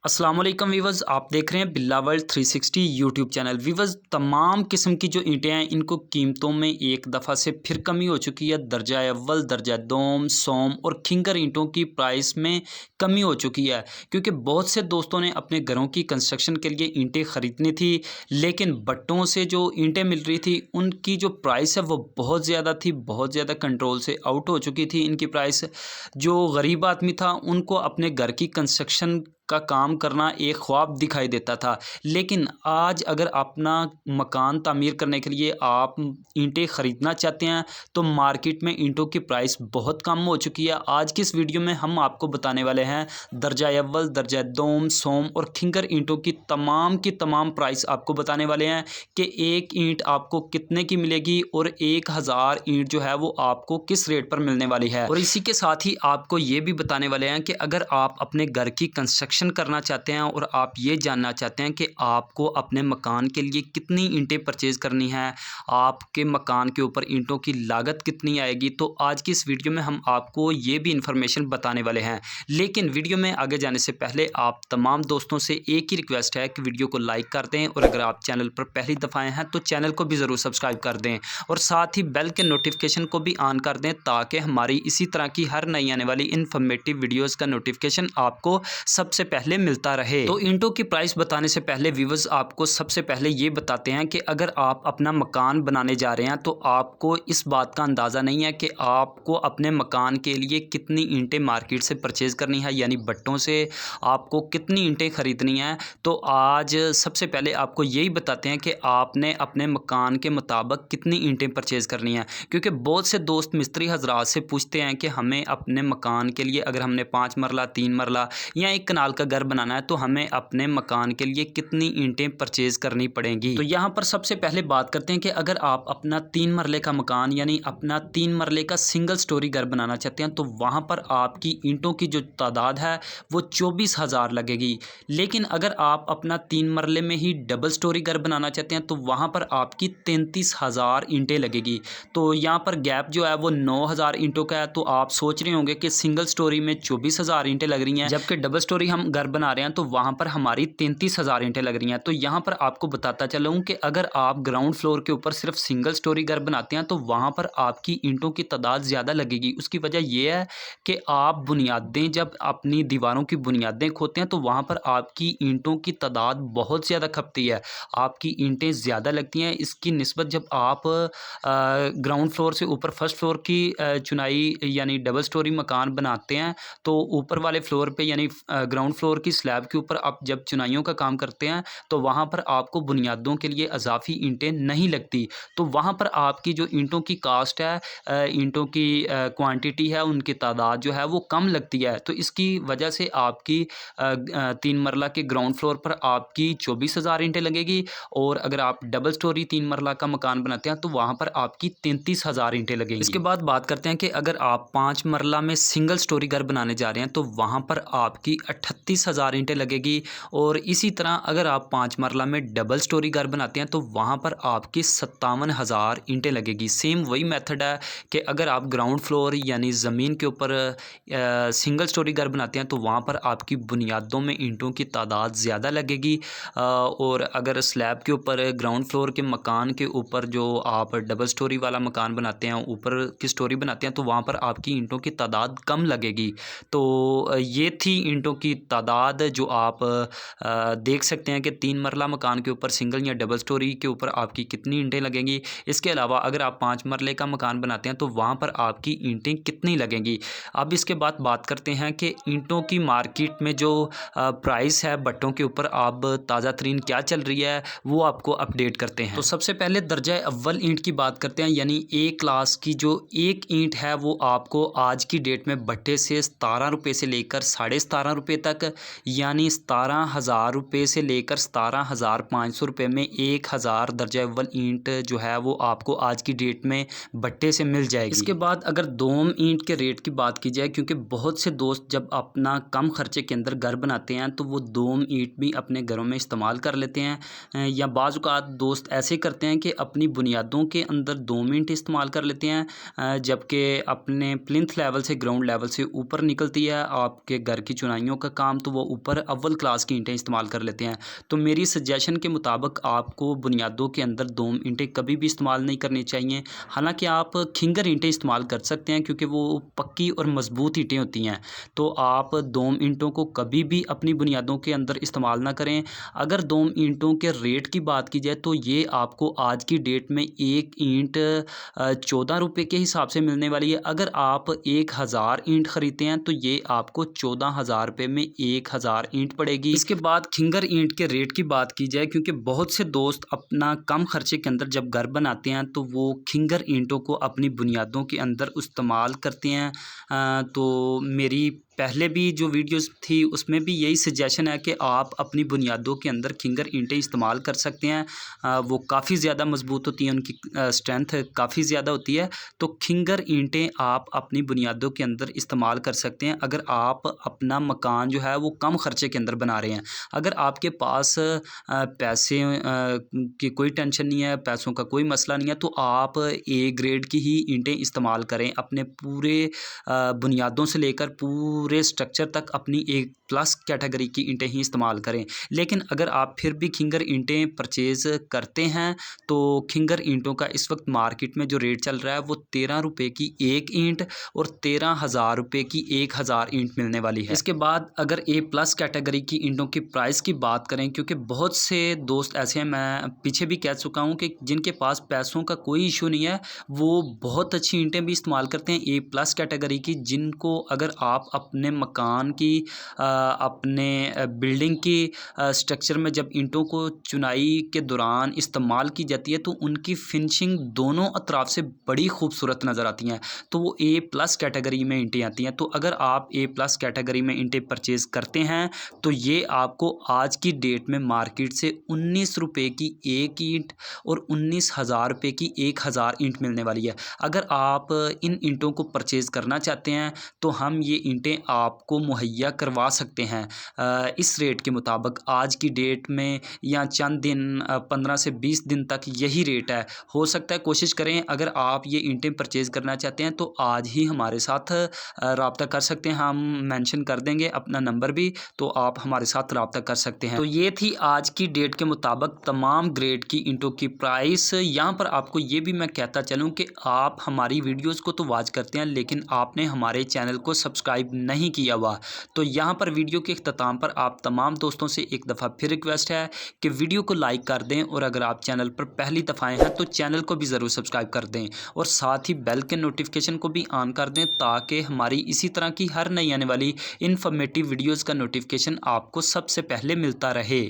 अस्सलाम वालेकुम वीवर्स, आप देख रहे हैं बिल्ला वर्ल्ड 360 यूट्यूब चैनल। वीवर्स, तमाम किस्म की जो ईंटें हैं इनको कीमतों में एक दफ़ा से फिर कमी हो चुकी है। दर्जा अव्वल, दर्जा दोम, सोम और खिंगर ईंटों की प्राइस में कमी हो चुकी है, क्योंकि बहुत से दोस्तों ने अपने घरों की कंस्ट्रक्शन के लिए ईंटें ख़रीदनी थी, लेकिन भट्टों से जो ईंटें मिल रही थी उनकी जो प्राइस है वो बहुत ज़्यादा थी, बहुत ज़्यादा कंट्रोल से आउट हो चुकी थी इनकी प्राइस। जो गरीब आदमी था उनको अपने घर की कंस्ट्रक्शन का काम करना एक ख्वाब दिखाई देता था, लेकिन आज अगर अपना मकान तामीर करने के लिए आप ईंटें ख़रीदना चाहते हैं तो मार्केट में ईंटों की प्राइस बहुत कम हो चुकी है। आज की इस वीडियो में हम आपको बताने वाले हैं दर्जा अव्वल, दर्जा दोम, सोम और खिंगर ईंटों की तमाम प्राइस आपको बताने वाले हैं कि एक ईंट आपको कितने की मिलेगी और 1000 ईंट जो है वो आपको किस रेट पर मिलने वाली है। और इसी के साथ ही आपको ये भी बताने वाले हैं कि अगर आप अपने घर की कंस्ट्रक्शन करना चाहते हैं और आप ये जानना चाहते हैं कि आपको अपने मकान के लिए कितनी ईंटें परचेज़ करनी है, आपके मकान के ऊपर ईंटों की लागत कितनी आएगी, तो आज की इस वीडियो में हम आपको ये भी इंफॉर्मेशन बताने वाले हैं। लेकिन वीडियो में आगे जाने से पहले आप तमाम दोस्तों से एक ही रिक्वेस्ट है कि वीडियो को लाइक कर दें और अगर आप चैनल पर पहली दफ़ा आए हैं तो चैनल को भी ज़रूर सब्सक्राइब कर दें और साथ ही बेल के नोटिफिकेशन को भी ऑन कर दें, ताकि हमारी इसी तरह की हर नई आने वाली इन्फॉर्मेटिव वीडियोज़ का नोटिफिकेशन आपको सबसे पहले मिलता रहे। तो ईंटों की प्राइस बताने से पहले व्यूअर्स, आपको सबसे पहले ये बताते हैं कि अगर आप अपना मकान बनाने जा रहे हैं तो आपको इस बात का अंदाज़ा नहीं है कि आपको अपने मकान के लिए कितनी ईंटें मार्केट से परचेज़ करनी है, यानी भट्टों से आपको कितनी ईंटें ख़रीदनी हैं। तो आज सबसे पहले आपको यही बताते हैं कि आपने अपने मकान के मुताबिक कितनी ईंटें परचेज़ करनी है, क्योंकि बहुत से दोस्त मिस्त्री हजरात से पूछते हैं कि हमें अपने मकान के लिए अगर हमने 5 मरला, 3 मरला या 1 कनाल का घर बनाना है तो हमें अपने मकान के लिए कितनी ईंटें परचेज़ करनी पड़ेंगी। तो यहाँ पर सबसे पहले बात करते हैं कि अगर आप अपना 3 मरले का मकान यानी अपना 3 मरले का सिंगल स्टोरी घर बनाना चाहते हैं तो वहाँ पर आपकी ईंटों की जो तादाद है वो 24,000 लगेगी। लेकिन अगर आप अपना 3 मरले में ही डबल स्टोरी घर बनाना चाहते हैं तो वहाँ पर आपकी 33,000 ईंटें लगेगी। तो यहाँ पर गैप जो है वो 9,000 ईंटों का है। तो आप सोच रहे होंगे कि सिंगल स्टोरी में 24,000 ईंटें लग रही हैं, जबकि डबल स्टोरी हम घर बना रहे हैं तो वहाँ पर हमारी 33,000 ईंटें लग रही हैं। तो यहाँ पर आपको बताता चलूँ कि अगर आप ग्राउंड फ्लोर के ऊपर सिर्फ सिंगल स्टोरी घर बनाते हैं तो वहाँ पर आपकी ईंटों की तादाद ज़्यादा लगेगी। उसकी वजह यह है कि आप बुनियादें जब अपनी दीवारों की बुनियादें खोदते हैं तो वहाँ पर आपकी ईंटों की तादाद बहुत ज़्यादा खपती है, आपकी ईंटें ज़्यादा लगती हैं। इसकी निस्बत जब आप ग्राउंड फ्लोर से ऊपर फर्स्ट फ्लोर की चुनाई यानी डबल स्टोरी मकान बनाते हैं तो ऊपर वाले फ्लोर पे यानी ग्राउंड फ्लोर की स्लैब के ऊपर आप जब चुनाइयों का काम करते हैं तो वहाँ पर आपको बुनियादों के लिए अजाफी ईंटें नहीं लगती। तो वहाँ पर आपकी जो ईंटों की कास्ट है, ईंटों की क्वांटिटी है, उनकी तादाद जो है वो कम लगती है। तो इसकी वजह से आपकी 3 मरला के ग्राउंड फ्लोर पर आपकी 24,000 ईंटें लगेगी और अगर आप डबल स्टोरी 3 मरला का मकान बनाते हैं तो वहाँ पर आपकी 33,000 ईंटें लगेंगी। इसके बाद बात करते हैं कि अगर आप 5 मरला में सिंगल स्टोरी घर बनाने जा रहे हैं तो वहाँ पर आपकी 38,000 ईंटें लगेगी और इसी तरह अगर आप 5 मरला में डबल स्टोरी घर बनाते हैं तो वहाँ पर आपकी 57,000 ईंटें लगेगी। सेम वही मेथड है कि अगर आप ग्राउंड फ्लोर यानी ज़मीन के ऊपर सिंगल स्टोरी घर बनाते हैं तो वहाँ पर आपकी बुनियादों में ईंटों की तादाद ज़्यादा लगेगी और अगर स्लैब के ऊपर ग्राउंड फ्लोर के मकान के ऊपर जो आप डबल स्टोरी वाला मकान बनाते हैं, ऊपर की स्टोरी बनाते हैं, तो वहाँ पर आपकी ईंटों की तादाद कम लगेगी। तो ये थी ईंटों की तादाद जो आप देख सकते हैं कि 3 मरला मकान के ऊपर सिंगल या डबल स्टोरी के ऊपर आपकी कितनी ईंटें लगेंगी। इसके अलावा अगर आप 5 मरले का मकान बनाते हैं तो वहाँ पर आपकी ईंटें कितनी लगेंगी। अब इसके बाद बात करते हैं कि ईंटों की मार्केट में जो प्राइस है भट्टों के ऊपर अब ताज़ा तरीन क्या चल रही है वो आपको अपडेट करते हैं। तो सबसे पहले दर्जा अव्वल ईंट की बात करते हैं, यानी ए क्लास की जो एक ईंट है वो आपको आज की डेट में भट्टे से 17 रुपये से लेकर 17.5 रुपये तक, यानी 17,000 रुपये से लेकर 17,500 रुपये में 1,000 दर्जा अव्वल ईंट जो है वो आपको आज की डेट में भट्टे से मिल जाएगी। इसके बाद अगर दोम ईंट के रेट की बात की जाए, क्योंकि बहुत से दोस्त जब अपना कम खर्चे के अंदर घर बनाते हैं तो वो दोम ईंट भी अपने घरों में इस्तेमाल कर लेते हैं, या बाज़ औक़ात दोस्त ऐसे करते हैं कि अपनी बुनियादों के अंदर दोम ईंट इस्तेमाल कर लेते हैं, जबकि अपने प्लिंथ लेवल से ग्राउंड लेवल से ऊपर निकलती है, आपके घर की चुनाइयों का काम काम तो वो ऊपर अव्वल क्लास की ईंटें इस्तेमाल कर लेते हैं। तो मेरी सजेशन के मुताबिक आपको बुनियादों के अंदर दोम ईंटें कभी भी इस्तेमाल नहीं करनी चाहिए। हालाँकि आप खिंगर ईंटें इस्तेमाल कर सकते हैं क्योंकि वो पक्की और मज़बूत ईंटें होती हैं। तो आप दोम ईंटों को कभी भी अपनी बुनियादों के अंदर इस्तेमाल ना करें। अगर दोम ईंटों के रेट की बात की जाए तो ये आपको आज की डेट में एक ईंट 14 रुपये के हिसाब से मिलने वाली है। अगर आप 1000 ईंट ख़रीदते हैं तो ये आपको 14,000 रुपये में 1000 ईंट पड़ेगी। इसके बाद खिंगर ईंट के रेट की बात की जाए, क्योंकि बहुत से दोस्त अपना कम खर्चे के अंदर जब घर बनाते हैं तो वो खिंगर ईंटों को अपनी बुनियादों के अंदर इस्तेमाल करते हैं। तो मेरी पहले भी जो वीडियोस थी उसमें भी यही सजेशन है कि आप अपनी बुनियादों के अंदर खिंगर ईंटें इस्तेमाल कर सकते हैं। वो काफ़ी ज़्यादा मज़बूत होती हैं, उनकी स्ट्रेंथ काफ़ी ज़्यादा होती है। तो खिंगर ईंटें आप अपनी बुनियादों के अंदर इस्तेमाल कर सकते हैं अगर आप अपना मकान जो है वो कम ख़र्चे के अंदर बना रहे हैं। अगर आपके पास पैसे की कोई टेंशन नहीं है, पैसों का कोई मसला नहीं है, तो आप ए ग्रेड की ही ईंटें इस्तेमाल करें। अपने पूरे बुनियादों से लेकर पूरे स्ट्रक्चर तक अपनी एक प्लस कैटेगरी की ईंटें ही इस्तेमाल करें। लेकिन अगर आप फिर भी खिंगर ईंटें परचेज़ करते हैं तो खिंगर ईंटों का इस वक्त मार्केट में जो रेट चल रहा है वो 13 रुपये की एक ईंट और 13,000 रुपये की 1000 ईंट मिलने वाली है। इसके बाद अगर ए प्लस कैटेगरी की ईंटों की प्राइस की बात करें, क्योंकि बहुत से दोस्त ऐसे हैं, मैं पीछे भी कह चुका हूँ कि जिनके पास पैसों का कोई इशू नहीं है, वो बहुत अच्छी ईंटें भी इस्तेमाल करते हैं ए प्लस कैटेगरी की, जिनको अगर आप अपने मकान की अपने बिल्डिंग की स्ट्रक्चर में जब ईंटों को चुनाई के दौरान इस्तेमाल की जाती है तो उनकी फिनिशिंग दोनों अतराफ से बड़ी खूबसूरत नज़र आती हैं। तो वो ए प्लस कैटेगरी में ईंटें आती हैं। तो अगर आप ए प्लस कैटेगरी में ईंटें परचेज़ करते हैं तो ये आपको आज की डेट में मार्केट से 19 रुपये की एक ईंट और 19,000 रुपये की 1000 ईंट मिलने वाली है। अगर आप इन ईंटों को परचेज़ करना चाहते हैं तो हम ये ईंटें आपको मुहैया करवा सकते हैं इस रेट के मुताबिक। आज की डेट में या चंद दिन 15 से 20 दिन तक यही रेट है। हो सकता है कोशिश करें, अगर आप ये ईंटें परचेज़ करना चाहते हैं तो आज ही हमारे साथ रब्ता कर सकते हैं। हम मेंशन कर देंगे अपना नंबर भी, तो आप हमारे साथ रब्ता कर सकते हैं। तो ये थी आज की डेट के मुताबिक तमाम ग्रेड की ईंटों की प्राइस। यहाँ पर आपको ये भी मैं कहता चलूँ कि आप हमारी वीडियोज़ को तो वॉच करते हैं लेकिन आपने हमारे चैनल को सब्सक्राइब नहीं किया हुआ। तो यहाँ पर वीडियो के इख्तिताम पर आप तमाम दोस्तों से एक दफ़ा फिर रिक्वेस्ट है कि वीडियो को लाइक कर दें, और अगर आप चैनल पर पहली दफ़ा आए हैं तो चैनल को भी ज़रूर सब्सक्राइब कर दें और साथ ही बेल के नोटिफिकेशन को भी ऑन कर दें ताकि हमारी इसी तरह की हर नई आने वाली इन्फॉर्मेटिव वीडियोज़ का नोटिफिकेशन आपको सबसे पहले मिलता रहे।